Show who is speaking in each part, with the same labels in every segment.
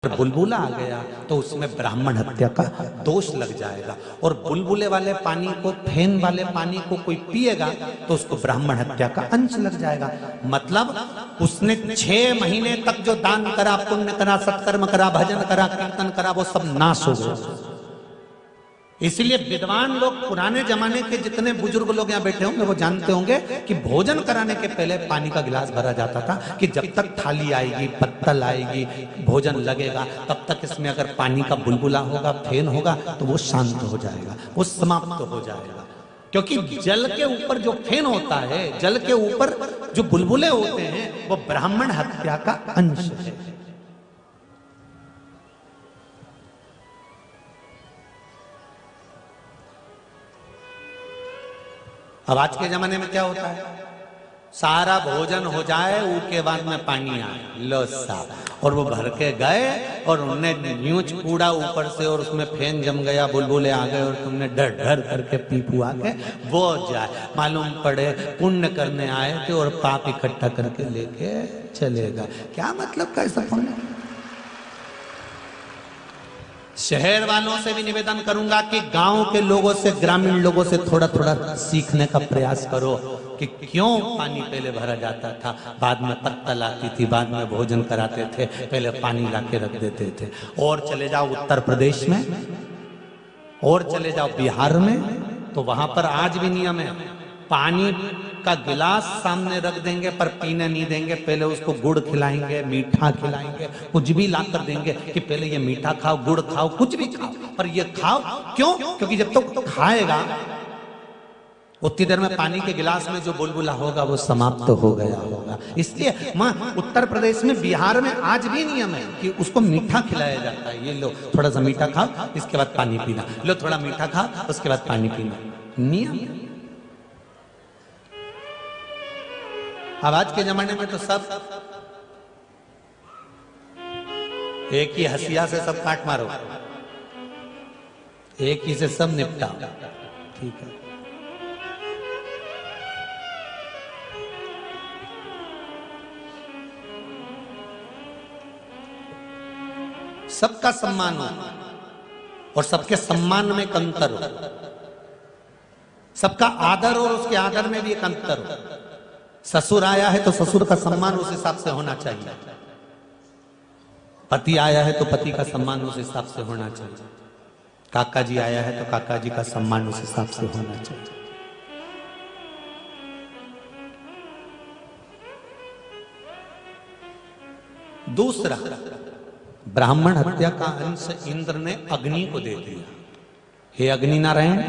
Speaker 1: बुलबुला आ गया तो उसमें ब्राह्मण हत्या का दोष लग जाएगा। और बुलबुले वाले पानी को, फेन वाले पानी को कोई पिएगा तो उसको ब्राह्मण हत्या का अंश लग जाएगा। मतलब उसने 6 महीने तक जो दान करा, पुण्य करा, सत्कर्म करा, भजन करा, कीर्तन करा, वो सब नाश हो गया। इसलिए विद्वान लोग, पुराने जमाने के जितने बुजुर्ग लोग यहाँ बैठे होंगे वो जानते होंगे कि भोजन कराने के पहले पानी का गिलास भरा जाता था कि जब तक थाली आएगी, पत्तल आएगी, भोजन लगेगा, तब तक इसमें अगर पानी का बुलबुला होगा, फेन होगा तो वो शांत हो जाएगा, वो समाप्त हो जाएगा। क्योंकि जल के ऊपर जो फेन होता है, जल के ऊपर जो बुलबुले होते हैं, वो ब्राह्मण हत्या का अंश है। अब आज के जमाने में क्या होता है, सारा भोजन हो जाए, उसके बाद में पानी आए, लो साहब, और वो भर के गए और उनने न्यूच कूड़ा ऊपर से और उसमें फेन जम गया, बुलबुले आ गए और तुमने डर डर करके पी पुआ के वो जाए, मालूम पड़े पुण्य करने आए थे और पाप इकट्ठा करके लेके चलेगा। क्या मतलब का ऐसा पुण्य? शहर वालों से भी निवेदन करूंगा कि गांव के लोगों से, ग्रामीण लोगों से थोड़ा थोड़ा सीखने का प्रयास करो कि क्यों पानी पहले भरा जाता था, बाद में पत्तल आती थी, बाद में भोजन कराते थे, पहले पानी लाके रख देते थे। और चले जाओ उत्तर प्रदेश में, और चले जाओ बिहार में, तो वहां पर आज भी नियम है, पानी का गिलास सामने रख देंगे पर पीने नहीं देंगे, पहले उसको गुड़ खिलाएंगे, मीठा खिलाएंगे, कुछ भी ला कर देंगे कि पहले ये मीठा खाओ, गुड़ खाओ, कुछ भी खाओ, पर ये खाओ। क्यों? क्योंकि जब तक तो खाएगा उतनी देर में पानी के गिलास में जो बुलबुला होगा वो समाप्त हो गया होगा। इसलिए मां उत्तर प्रदेश में, बिहार में आज भी नियम है कि उसको मीठा खिलाया जाता है। ये लो थोड़ा सा मीठा खाओ, इसके बाद पानी पीना, लो थोड़ा मीठा खाओ, उसके बाद पानी पीना, नियम। अब आज के जमाने में तो सब एक ही हसिया से सब काट मारो, एक ही से सब निपटाओ, ठीक है। सबका सम्मान हो और सबके सम्मान में एक अंतर हो, सबका आदर हो और उसके आदर में भी एक अंतर हो। ससुर आया है तो ससुर का सम्मान उस हिसाब से होना चाहिए, पति आया है तो पति का सम्मान उस हिसाब से होना चाहिए, काका जी आया है तो काका जी का सम्मान उस हिसाब से होना चाहिए। दूसरा, ब्राह्मण हत्या का अंश इंद्र ने अग्नि को दे दिया। हे अग्नि नारायण,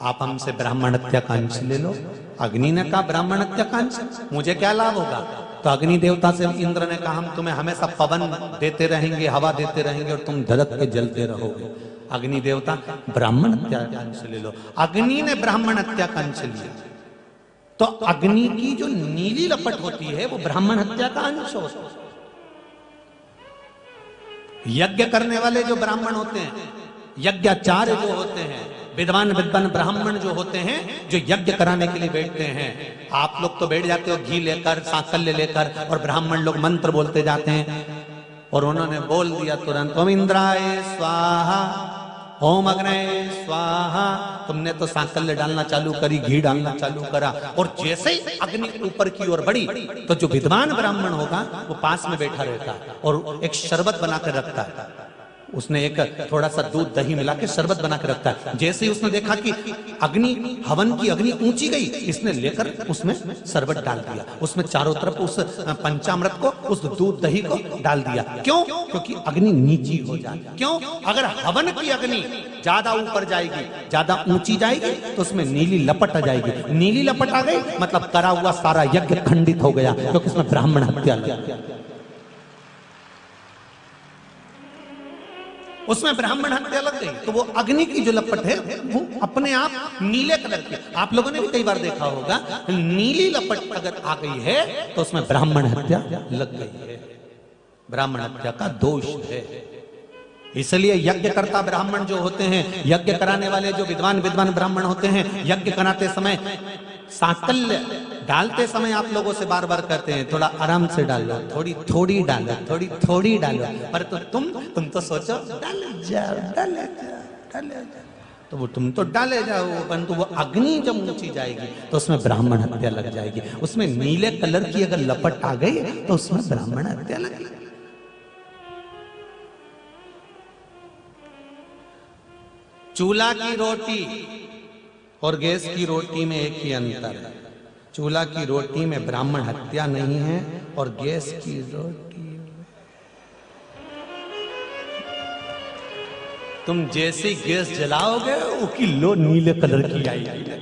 Speaker 1: आप हमसे ब्राह्मण हत्या का अंश ले लो। अग्नि ने कहा ब्राह्मण हत्या का अंश, मुझे क्या लाभ होगा? तो अग्नि देवता से इंद्र ने कहा हम तुम्हें हमेशा पवन देते रहेंगे, हवा देते रहेंगे और तुम धड़क के जलते रहोगे। अग्नि देवता, ब्राह्मण हत्या का अंश ले लो। अग्नि ने ब्राह्मण हत्या का अंश लिया तो अग्नि की जो नीली लपट होती है वो ब्राह्मण हत्या का अंश होता है। यज्ञ करने वाले जो ब्राह्मण होते हैं, यज्ञाचार्य जो होते हैं, विद्वान ब्राह्मण जो होते हैं, जो यज्ञ कराने के लिए बैठते हैं, आप लोग तो बैठ जाते हो घी लेकर, सांकल्य लेकर, और ब्राह्मण लोग मंत्र बोलते जाते हैं। और उन्होंने बोल दिया तुरंत, ओम इंद्राय स्वाहा, ओम अग्नये स्वाहा। तुमने तो सांकल्य डालना चालू करी, घी डालना चालू करा, और जैसे ही अग्नि ऊपर की ओर बढ़ी तो जो विद्वान ब्राह्मण होगा वो पास में बैठा रहता है और एक शरबत बनाकर रखता है। उसने एक थोड़ा सा दूध दही मिला के शरबत बना के रखता है। जैसे ही उसने देखा कि अग्नि, हवन की अग्नि ऊंची गई, इसने लेकर उसमें शरबत डाल दिया, उसमें चारों तरफ उस पंचामृत को, उस दूध दही को डाल दिया। क्यों? क्योंकि अग्नि नीची हो जाए। क्यों? अगर हवन की अग्नि ज्यादा ऊपर जाएगी, ज्यादा ऊंची जाएगी तो उसमें नीली लपट आ जाएगी। नीली लपट आ गई मतलब करा हुआ सारा यज्ञ खंडित हो गया, क्योंकि उसमें ब्राह्मण हत्या लग गया। उसमें ब्राह्मण हत्या लग गई तो वो अग्नि की जो लपट है वो अपने आप नीले कलर की, आप लोगों ने भी कई बार देखा होगा, नीली लपट अगर आ गई है तो उसमें ब्राह्मण हत्या लग गई है, ब्राह्मण हत्या का दोष है। इसलिए यज्ञ करता ब्राह्मण जो होते हैं, यज्ञ कराने वाले जो विद्वान ब्राह्मण होते हैं, यज्ञ कराते समय सांकल्य डालते समय आप लोगों से बार बार कहते हैं थोड़ा आराम से डालो, थोड़ी थोड़ी डालो, थोड़ी थोड़ी डालो, पर तो तुम तो सोचो डाले जाओ, डाले जाओ, डाले जाओ, तो वो तुम तो डाले जाओ, परंतु वो अग्नि जब ऊंची जाएगी तो उसमें ब्राह्मण हत्या लग जाएगी। उसमें नीले कलर की अगर लपट आ गई तो उसमें ब्राह्मण हत्या लग जाएगी। चूल्हा की रोटी और गैस की रोटी में एक ही अंतर है। चूल्हा की रोटी में ब्राह्मण हत्या नहीं है और गैस की रोटी तुम जैसे ही गैस जलाओगे वो किलो नीले कलर की आएगी।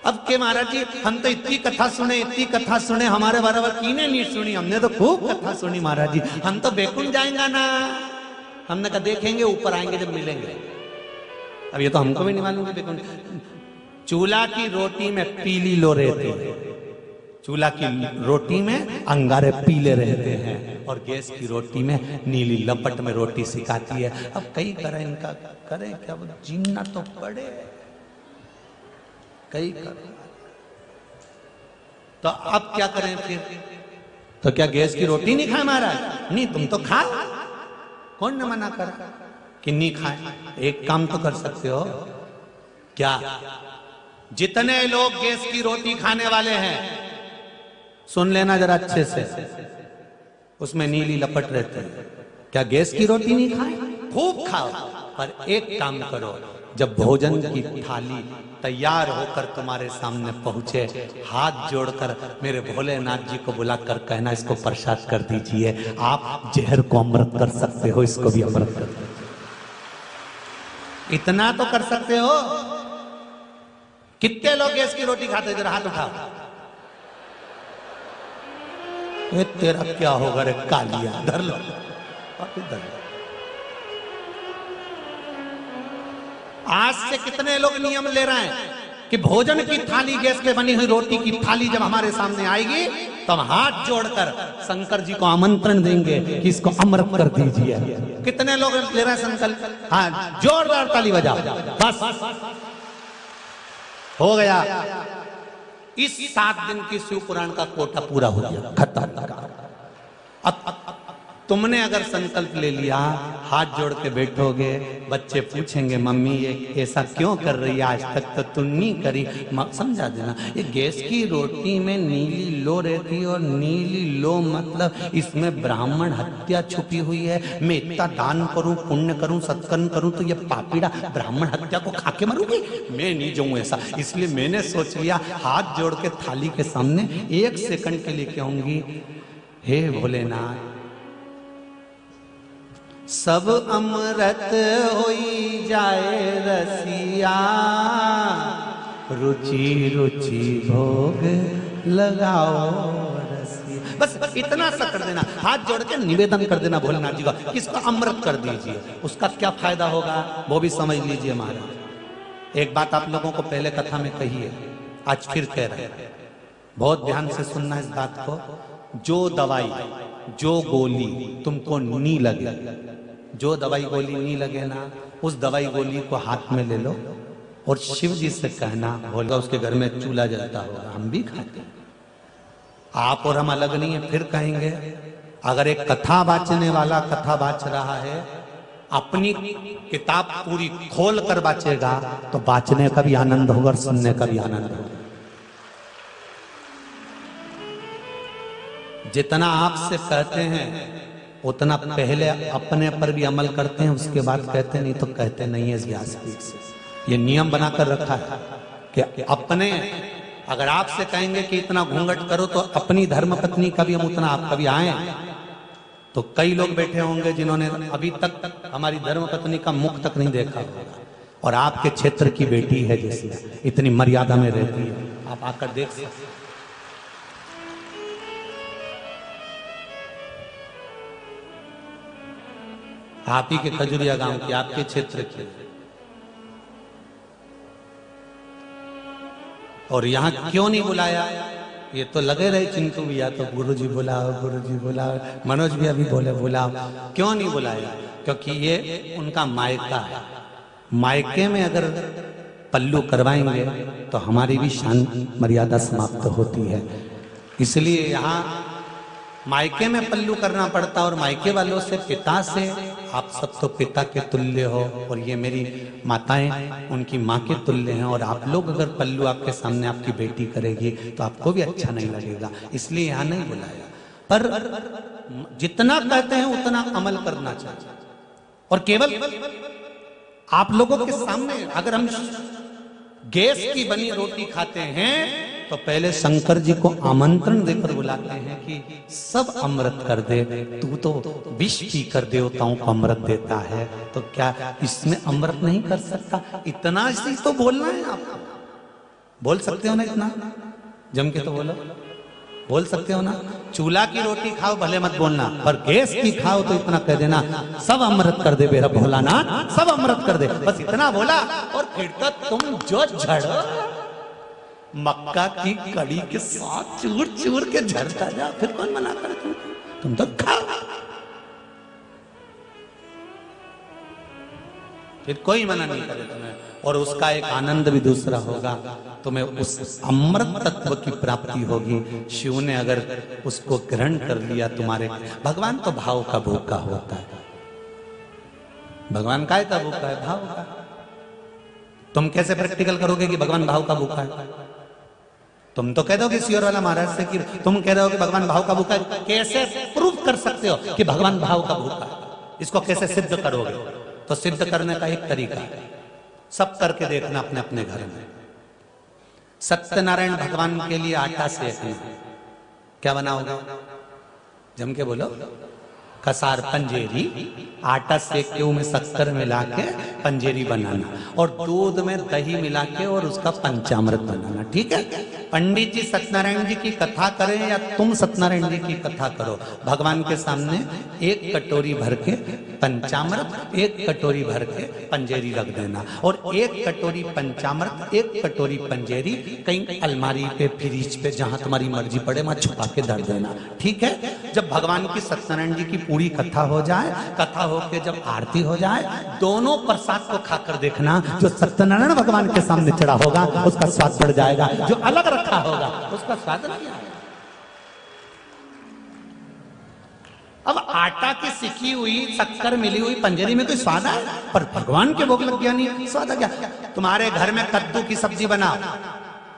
Speaker 1: अब के महाराज जी हम तो इतनी कथा सुने, इतनी कथा सुने, हमारे बराबर किने नहीं सुनी, हमने तो खूब कथा सुनी महाराज जी, हम तो बेकुंठ जाएंगे ना। हमने कहा देखेंगे ऊपर आएंगे जब मिलेंगे। अब ये तो हमको भी नहीं मालूम कि बेकुंठ। चूल्हा की रोटी में पीली लो रहती है, चूल्हा की रोटी में अंगारे पीले रहते हैं और गैस की रोटी में नीली लपट में रोटी सिकाती है। अब कई करें इनका, करें क्या, वो जीना तो पड़े, कई करें तो अब क्या करें फिर? तो क्या गैस की रोटी नहीं खाए महाराज? नहीं, तुम तो खाओ, कौन न मना कर कि नहीं खाए। एक काम तो कर सकते हो क्या, जितने लोग गैस की रोटी खाने वाले हैं सुन लेना जरा अच्छे से, उसमें नीली लपट रहती है। क्या गैस की रोटी नहीं खाए? खूब खाओ, पर एक काम करो, जब भोजन की थाली तैयार होकर तुम्हारे सामने पहुंचे, हाथ जोड़कर मेरे भोलेनाथ जी को बुलाकर कहना इसको प्रसाद कर दीजिए। आप जहर को अमृत कर सकते हो, इसको भी अमृत कर दीजिए। इतना तो कर सकते हो। कितने लोग गैस की रोटी खाते? जरा हाथ उठाओ। ये तेरा क्या होगा रे कालिया, धर लो, धर लो। आज से कितने लोग नियम ले रहे हैं कि भोजन की थाली, गैस पे बनी हुई रोटी की थाली जब हमारे सामने आएगी तो हम हाथ जोड़कर शंकर जी को आमंत्रण देंगे कि इसको अमृत कर दीजिए। कितने लोग ले रहे हैं संकल्प? हाँ, जोरदार ताली बजाओ, बस हो गया। इस 7 दिन की शिव पुराण का कोटा पूरा हो गया, खत्म। अब तुमने अगर संकल्प ले लिया, हाथ जोड़ के बैठोगे, बच्चे पूछेंगे मम्मी ये ऐसा क्यों कर रही है, आज तक तो तुम नहीं करी। समझा देना, ये गैस की रोटी में नीली लो रहती है और नीली लो मतलब इसमें ब्राह्मण हत्या छुपी हुई है। मैं इतना दान करूं, पुण्य करूं, सत्कर्म करूं तो ये पापीड़ा ब्राह्मण हत्या को खा के मरूंगी? मैं नहीं जाऊं ऐसा। इसलिए मैंने सोच लिया, हाथ जोड़ के थाली के सामने 1 सेकंड के लिए कहूंगी, हे भोलेनाथ, सब अमृत होई जाए रसिया, रुचि रुचि भोग लगाओ रसिया। बस इतना सा कर देना, हाथ जोड़ के निवेदन कर देना भोलेनाथ जी का, किसको अमृत कर दीजिए। उसका क्या फायदा होगा वो भी समझ लीजिए महाराज। एक बात आप लोगों को पहले कथा में कही है, आज फिर कह रहे हैं, बहुत ध्यान से सुनना इस बात को। जो दवाई, जो गोली तुमको नहीं लगे, जो दवाई गोली नहीं लगे ना, उस दवाई गोली को हाथ में ले लो और शिव जी से कहना, बोला उसके घर में चूल्हा जलता होगा, हम भी खाते हैं, आप और हम अलग नहीं है। फिर कहेंगे, अगर एक कथा बाचने वाला कथा बाच रहा है, अपनी किताब पूरी खोल कर बाचेगा तो बाचने का भी आनंद होगा और सुनने का भी आनंद होगा। जितना आपसे कहते हैं उतना पहले अपने पर भी अमल करते हैं, उसके बाद कहते नहीं तो कहते नहीं है। इस व्यासपीठ से ये नियम बनाकर रखा है कि अपने, अगर आपसे कहेंगे कि इतना घूंघट करो तो अपनी धर्मपत्नी का भी हम उतना, आप कभी आए तो कई लोग बैठे होंगे जिन्होंने अभी तक हमारी धर्मपत्नी का मुख तक नहीं देखा होगा, और आपके क्षेत्र की बेटी है जिसमें इतनी मर्यादा में रहती है, आप आकर देख सकते। आप ही के खजुरिया गांव की, आपके क्षेत्र की, और यहाँ क्यों नहीं बुलाया? ये तो लगे रहे चिंटू भैया तो गुरुजी बुलाओ, गुरुजी बुलाओ, मनोज भैया भी बोले बुलाओ, क्यों नहीं बुलाया? क्योंकि ये उनका मायका है। मायके में अगर पल्लू करवाएंगे तो हमारी भी शान मर्यादा समाप्त होती है। इसलिए यहाँ मायके में पल्लू करना पड़ता और मायके वालों से, पिता से, आप सब तो पिता के तुल्य हो और ये मेरी माताएं उनकी माँ के तुल्य हैं, और आप लोग अगर पल्लू आपके सामने आपकी बेटी करेगी तो आपको भी अच्छा नहीं लगेगा, इसलिए यहाँ नहीं बुलाया। पर जितना कहते हैं उतना अमल करना चाहिए। और केवल आप लोगों के सामने अगर हम गैस की बनी रोटी खाते हैं तो पहले शंकर जी को आमंत्रण देकर बुलाते हैं कि सब अमृत कर दे, तू तो विष पी कर देवताओं को अमृत देता है, तो क्या इसमें अमृत नहीं कर सकता? इतना सी तो बोलना है। आप बोल सकते हो ना? इतना जम के तो बोलो, बोल सकते हो ना? चूल्हा की रोटी खाओ भले मत बोलना, पर गैस की खाओ तो इतना कह देना, सब अमृत कर दे मेरा भोलानाथ, सब अमृत कर दे, बस इतना बोला। और फिर तो तुम जो झड़ो मक्का की कड़ी के साथ चूर चूर के झड़ता जा, फिर कौन मना करे? तुम तो खाओ, फिर कोई मना नहीं करे तुम्हें। और उसका एक आनंद भी दूसरा होगा, तुम्हें उस अमृत तत्व की प्राप्ति होगी। शिव ने अगर उसको ग्रहण कर लिया तुम्हारे, भगवान तो भाव का भूखा होता है। भगवान काय का भूखा है? भाव का। तुम कैसे प्रैक्टिकल करोगे कि भगवान भाव का भूखा है? तुम तो कह दोगे सियोर वाला महाराज से कि तुम कह रहे हो कि भगवान भाव का भूखा है, कैसे प्रूव कर सकते हो कि भगवान भाव का भूखा है? इसको कैसे सिद्ध करोगे? तो सिद्ध करने का एक तरीका है, सब करके देखना अपने अपने घर में। सत्यनारायण भगवान के लिए आटा सेकना, क्या बनाओगे? जम के बोलो। कसार पंजेरी, आटा सेक के उसमें शक्कर मिला के पंजेरी बनाना, और दूध में दही मिला के और उसका पंचामृत बनाना, ठीक है? पंडित जी सत्यनारायण जी की कथा करें या तुम सत्यनारायण जी की कथा करो, भगवान के सामने एक कटोरी भर के पंचामृत, एक कटोरी भर के पंजेरी रख देना, और एक कटोरी पंचामृत, एक कटोरी पंजेरी कहीं अलमारी पे, फ्रिज पे, जहां तुम्हारी मर्जी पड़े वहां छुपा के धर देना, ठीक है? जब भगवान की सत्यनारायण जी की पूरी कथा हो जाए, कथा होके जब आरती हो जाए, दोनों प्रसाद को खाकर देखना, जो सत्यनारायण भगवान के सामने चढ़ा होगा उसका स्वाद बढ़ जाएगा, जो अलग रखा होगा उसका स्वाद नहीं आएगा। अब आटा की सिकी हुई, शक्कर मिली हुई पंजेरी में कोई स्वाद है? पर भगवान के भोग लग गया, नहीं स्वाद आ गया। तुम्हारे घर में कद्दू की सब्जी बनाओ,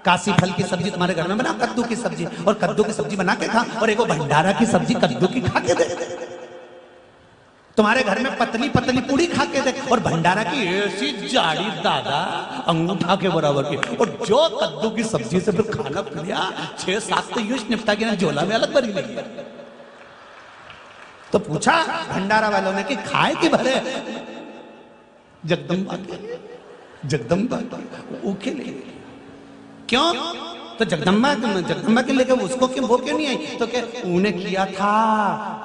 Speaker 1: काशी फल की सब्जी तुम्हारे घर में बनाओ, कद्दू की सब्जी, और कद्दू की सब्जी बना के खा, और एक भंडारा की सब्जी कद्दू की खा के दे। तुम्हारे घर में पतली पतली पूड़ी खा के देख, और भंडारा की ऐसी जाड़ी दादा अंगूठा के बराबर की, और जो कद्दू की सब्जी से फिर खाना पिया 6-7 तो यूं निपटा के ना झोला में अलग भरी नहीं। तो पूछा भंडारा वालों ने कि खाए कि भरे? जगदम्बा के, जगदम्बा के लिए। क्यों? तो जगदम्बा के लेके उसको क्यों, वो क्यों नहीं आई? तो क्या उन्हें किया था,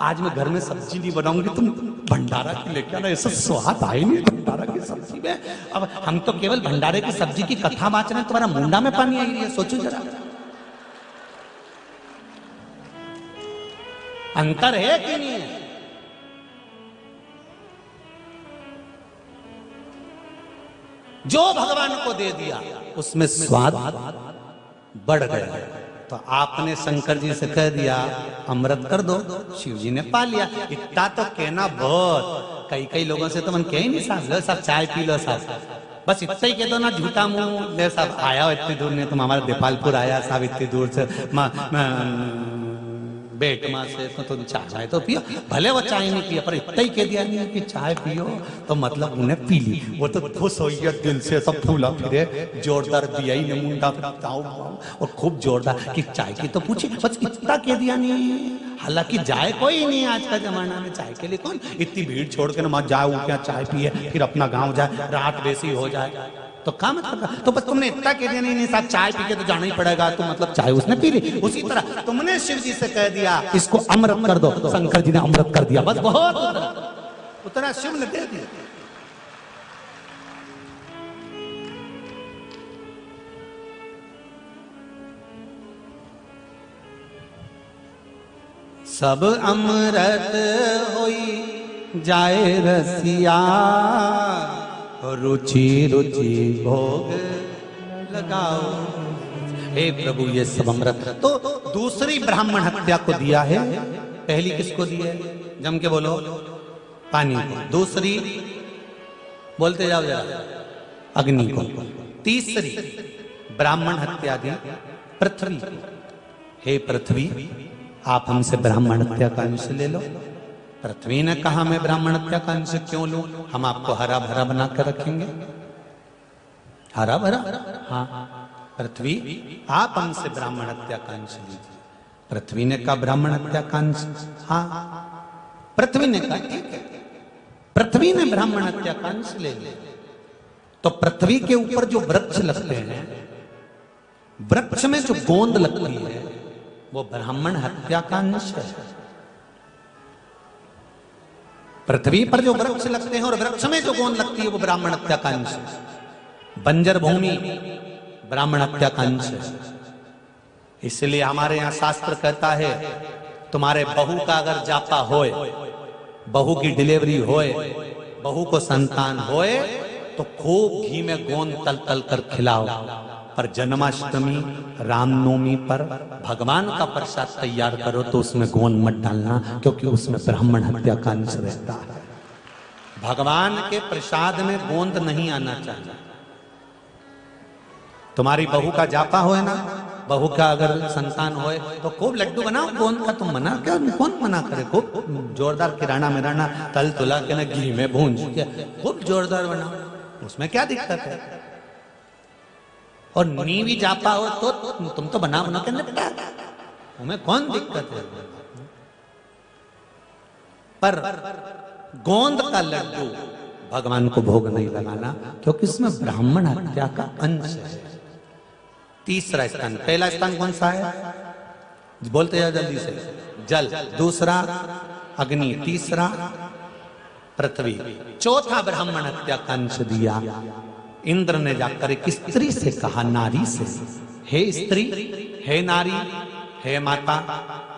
Speaker 1: आज मैं घर में सब्जी नहीं बनाऊंगी, तुम भंडारा की लेके आना, ऐसा स्वाद आए नहीं भंडारा की सब्जी में। अब हम तो केवल भंडारे की सब्जी की कथा बाँच रहे हैं, तुम्हारा मुंडा में पानी आई रही है, सोचो जरा। अंतर है कि नहीं है? जो भगवान को दे दिया उसमें स्वाद बढ़ गया। तो आपने शंकर जी से कह दिया अमृत कर दो, शिव जी ने पा लिया। इतना तो कहना बहुत, कई लोगों से तो मन कह ही नहीं, साहब लो साहब चाय पी लो साहब, बस इतना ही कह दो ना, झूठा मुंह ले साहब, आया हो इतनी दूर, ने तुम हमारे देपालपुर आया साहब इतनी दूर से, बेटमा से, तो तुम चाय तो पियो, भले वो चाय नहीं पिया पर इतना ही कह दिया नहीं कि चाय पियो, तो मतलब उन्हें पी ली। वो तो खुश हो गया दिल से, सब फूला फिरे, जोरदार दिया ही ने मुंडा और खूब जोरदार कि चाय की तो पूछी, बस इतना कह दिया नहीं। हालांकि जाए कोई नहीं आज का जमाना में, चाय के लिए कौन इतनी भीड़ छोड़ के ना जाए, वो क्या चाय पिए फिर अपना गाँव जाए, रात वैसी हो जाए, तो काम मतलब। तो बस तुमने इतना कह दिया नहीं साहब चाय पी के तो जाना ही पड़ेगा, तो मतलब चाय उसने पी ली। उसी तरह तुमने शिव जी से कह दिया इसको अमृत कर दो, शंकर जी ने अमृत कर दिया, बस बहुत उतना शिव ने दे दिया। सब अमृत होई जाए रसिया, रुचि रुचि भोग लगाओ। हे प्रभु ये सब अमृत। तो दूसरी ब्राह्मण हत्या को दिया है, पहली किसको दी है? जम के बोलो, पानी को। दूसरी बोलते जाओ जरा, अग्नि को। तीसरी ब्राह्मण हत्या दी पृथ्वी को। हे पृथ्वी, आप हमसे ब्राह्मण हत्या का अंश ले लो। पृथ्वी ने कहा मैं ब्राह्मण हत्या का अंश क्यों लूं, हम आपको हरा भरा बना कर रखेंगे। हरा भरा? हाँ। पृथ्वी, आप हमसे ब्राह्मण हत्या का अंश लीजिए। पृथ्वी ने कहा ब्राह्मण हत्या का अंश? हाँ। पृथ्वी ने कहा ठीक है। पृथ्वी ने ब्राह्मण हत्या का अंश ले लिया। तो पृथ्वी के ऊपर जो वृक्ष लगते हैं, वृक्ष में जो गोंद लगती है, वो ब्राह्मण हत्या का अंश है। पृथ्वी पर जो वृक्ष लगते हैं और वृक्ष में जो गोंद लगती है, वो ब्राह्मण हत्या का अंश है। बंजर भूमि ब्राह्मण हत्या का अंश है। इसलिए हमारे यहां शास्त्र कहता है, तुम्हारे बहू का अगर जापा होए, बहू की डिलीवरी होए, बहू को संतान होए, तो खूब घी में गोंद तल तल कर खिलाओ। पर जन्माष्टमी, रामनवमी पर भगवान का प्रसाद तैयार करो तो उसमें गोंद मत डालना, क्योंकि उसमें ब्राह्मण हत्या का अंश रहता है। भगवान के प्रसाद में गोंद नहीं आना चाहिए। तुम्हारी बहू का जापा होए ना, बहू का अगर संतान होए, तो खूब लड्डू बनाओ गोंद का। तुम मना क्या, कौन मना करे? खूब जोरदार किराना मिराना तल तुला के ना घी में भूंज के खूब जोरदार बनाओ, उसमें क्या दिक्कत है? और नीवी जापा हो तो तुम तो बना बना के निपटा, तुम्हें कौन दिक्कत है? पर गोंद का लड्डू भगवान को भोग नहीं लगाना, क्योंकि इसमें ब्राह्मण हत्या का अंश है। तीसरा स्थान, पहला स्थान कौन सा है? बोलते जाओ जल्दी से। जल, दूसरा अग्नि, तीसरा पृथ्वी, चौथा ब्राह्मण हत्या का अंश दिया। इंद्र ने जाकर एक स्त्री से कहा, नारी से, हे स्त्री, हे नारी, हे माता,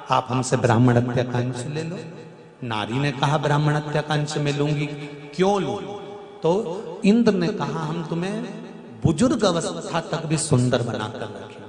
Speaker 1: आप हमसे ब्राह्मण हत्या का अंश ले लो। नारी ने कहा ब्राह्मण हत्या का अंश मैं लूंगी, क्यों लूं? तो इंद्र ने कहा हम तुम्हें बुजुर्ग अवस्था तक भी सुंदर बनाकर रखें।